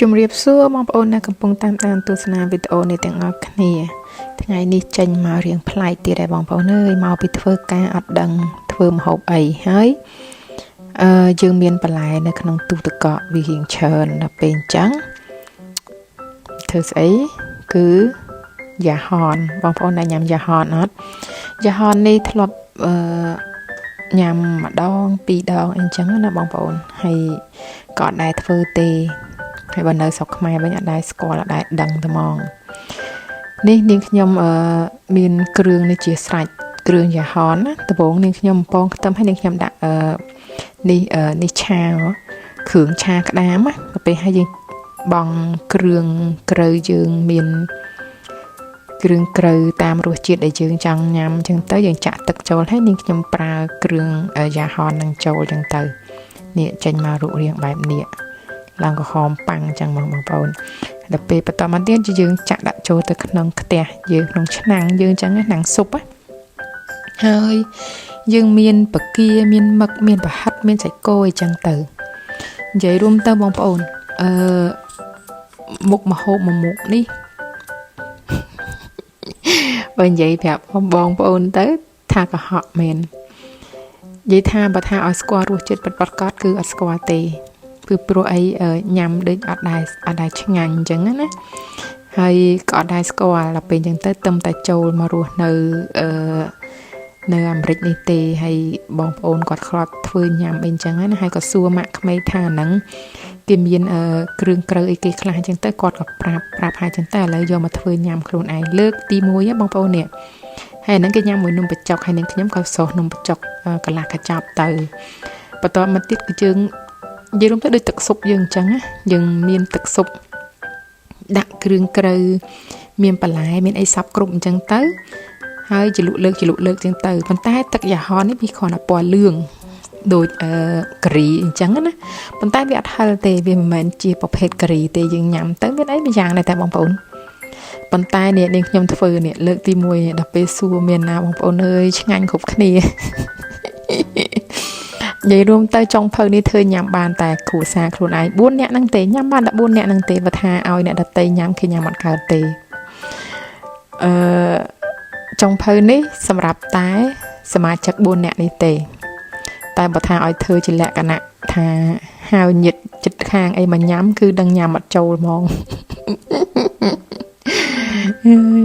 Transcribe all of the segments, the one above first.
ជំរាបសួរបងប្អូនដែលកំពុងតាមដានទស្សនាវីដេអូនេះទាំងអស់គ្នាថ្ងៃនេះចេញមករៀងប្លែកទៀតដែរបងប្អូនអើយមកពីធ្វើការអត់ដឹងធ្វើម្ហូបអីហើយយើងមានបន្លែនៅក្នុងទូទឹកកកវារៀងច្រើនដល់ពេលអញ្ចឹងធ្វើស្អីគឺយ៉ាហនបងប្អូនដែលញ៉ាំយ៉ាហនអត់យ៉ាហននេះធ្លាប់ញ៉ាំម្ដងពីរដងអីចឹងណាបងប្អូនហើយក៏អត់ដែរធ្វើទេហើយបើនៅស្រុកខ្មែរវិញអត់ដែរស្គាល់អត់ដែរដឹងតែហ្មងនេះនាងខ្ញុំមានគ្រឿងនេះជាស្រេចគ្រឿងយ៉ាហនណាដំបូងនាងខ្ញុំពងខ្ទឹមហើយនាងខ្ញុំដាក់នេះឆាគ្រឿងឆាក្តាមណាទៅពេលហើយយើងបង់គ្រឿងក្រៅយើងមានគ្រឿងក្រៅតាមរសជាតិដែលយើងចង់ញ៉ាំអញ្ចឹងទៅយើងចាក់ទឹកចូលហើយនាងខ្ញុំប្រើគ្រឿងយ៉ាហននឹងចូលអញ្ចឹងទៅនេះចេញមករូបរាងបែបនេះឡើងក្រហមប៉ាំងអញ្ចឹងបងប្អូនដល់ពេលបន្តមកទៀតយើងចាក់ដាក់ចូលទៅក្នុងខ្ទះយើងក្នុងឆ្នាំងយើងអញ្ចឹងណាំងស៊ុបហើយយើងមានបកាមានមឹកមានប្រហិតមានសាច់គោអញ្ចឹងទៅនិយាយរួមទៅបងប្អូនមុខម្ហូបមួយមុខនេះបើនិយាយប្រាប់បងប្អូនទៅថាកុហកមែននិយាយថាបើថាឲ្យស្គាល់រសជាតិពិតប្រាកដគឺអត់ស្គាល់ទេគឺព្រោះអីញ៉ាំដូចអត់ដែរឆ្ងាញ់អញ្ចឹងណាហើយក៏អត់ដែរស្គាល់ដល់ពេលអញ្ចឹងទៅទឹមតែចូលមករស់នៅអាមេរិកនេះទេហើយបងប្អូនគាត់ខ្លាត់ធ្វើញ៉ាំអីអញ្ចឹងណាហើយក៏សួរម៉ាក់ក្មេងថាហ្នឹងគេមានគ្រឿងក្រៅអីគេខ្លះអញ្ចឹងទៅគាត់ក៏ប្រាប់ហើយអញ្ចឹងទៅឥឡូវយកមកធ្វើញ៉ាំខ្លួនឯងលើកទី1បងប្អូននេះហើយហ្នឹងគេញ៉ាំមួយនំបញ្ចុកហើយនឹងខ្ញុំក៏សោះនំបញ្ចុកកន្លះកញ្ចប់ទៅបន្តមកទៀតគឺយើងនិយាយរួមទៅដូចទឹកស៊ុបយើងអញ្ចឹងណាយើងមានទឹកស៊ុបដាក់គ្រឿងក្រៅមានបន្លែមានអីសពគ្រប់អញ្ចឹងទៅហើយជ្រលក់លើកអញ្ចឹងទៅប៉ុន្តែទឹកយ៉ាហននេះវាគ្រាន់តែពណ៌លឿងដូចការីអញ្ចឹងណាប៉ុន្តែវាអត់ហឹរទេវាមិនមែនជាប្រភេទការីទេយើងញ៉ាំទៅមានអីមួយយ៉ាងដែរតែបងប្អូនប៉ុន្តែនេះនាងខ្ញុំធ្វើនេះលើកទី1ដល់ពេលសួរមានណាបងប្អូនអើយឆ្ងាញ់គ្រប់គ្នានិយាយរួមទៅចុងភៅនេះធ្វើញ៉ាំបានតែគ្រួសារខ្លួនឯង4នាក់ហ្នឹងទេញ៉ាំបានតែ4នាក់ហ្នឹងទេបើថាឲ្យអ្នកដទៃញ៉ាំគេញ៉ាំអត់កើតទេចុងភៅនេះសម្រាប់តែសមាជិក4នាក់នេះទេតែបើថាឲ្យធ្វើជាលក្ខណៈថាហៅញាតិចិត្តខាងអីមកញ៉ាំគឺដឹងញ៉ាំអត់ចូលហ្មង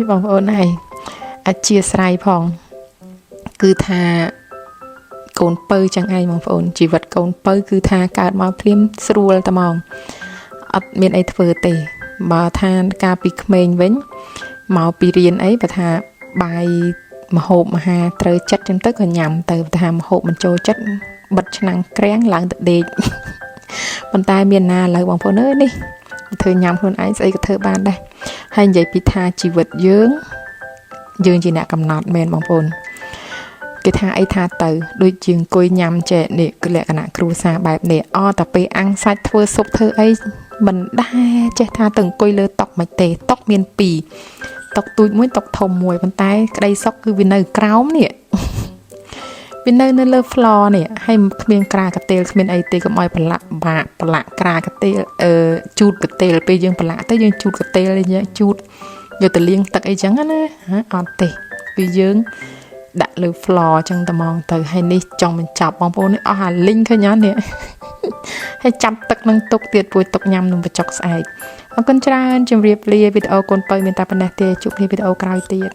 បងប្អូនហើយអធិស្ឋានផងគឺថាកូនពៅចឹងឯងបងប្អូនជីវិតកូនពៅគឺថាកើតមកភ្លាមស្រួលតែហ្មងអត់មានអីធ្វើទេបើថាកាលពីក្មេងវិញមកពីរៀនអីបើថាបាយមហូបមហាត្រូវចិត្តចឹងទៅក៏ញ៉ាំទៅបើថាមហូបមិនចូលចិត្តបិទឆ្នាំងក្រាំងឡើងទៅដេកប៉ុន្តែមានណាឥឡូវបងប្អូនអើយនេះធ្វើញ៉ាំខ្លួនឯងស្អីក៏ធ្វើបានដែរហើយនិយាយពីថាជីវិតយើងជាអ្នកកំណត់មែនបងប្អូនគេថាអីថាទៅដូចជាអង្គុយញ៉ាំចេះនេះគឺលក្ខណៈគ្រួសារបែបនេះតែពេលអាំងសាច់ធ្វើស៊ុបធ្វើអីមិនដែរចេះថាទៅអង្គុយលើតុមិនទេតុមាន2តុទូចមួយតុធំមួយប៉ុន្តែក្តីសុកគឺវានៅក្រោមនេះវានៅលើ floor នេះហើយគ្មានក្រាកាទេលគ្មានអីទេកុំឲ្យប្រឡាក់ក្រាកាទេលជូតកាទេលពេលយើងប្រឡាក់ទៅយើងជូតកាទេលយើងជូតយកទៅលាងទឹកអីចឹងណាអត់ទេគឺយើងដាក់លើ floor ចឹងតែហ្មងទៅហើយនេះចង់បញ្ចប់បងប្អូននេះអស់អាលីងឃើញអត់នេះហើយចាប់ទឹកនឹងទុកទៀតពួយទុកញ៉ាំនំបញ្ចុកស្អែកអរគុណច្រើនជម្រាបលាវីដេអូកូនពៅមានតែប៉ុណ្ណេះទេជួបគ្នាវីដេអូក្រោយទៀត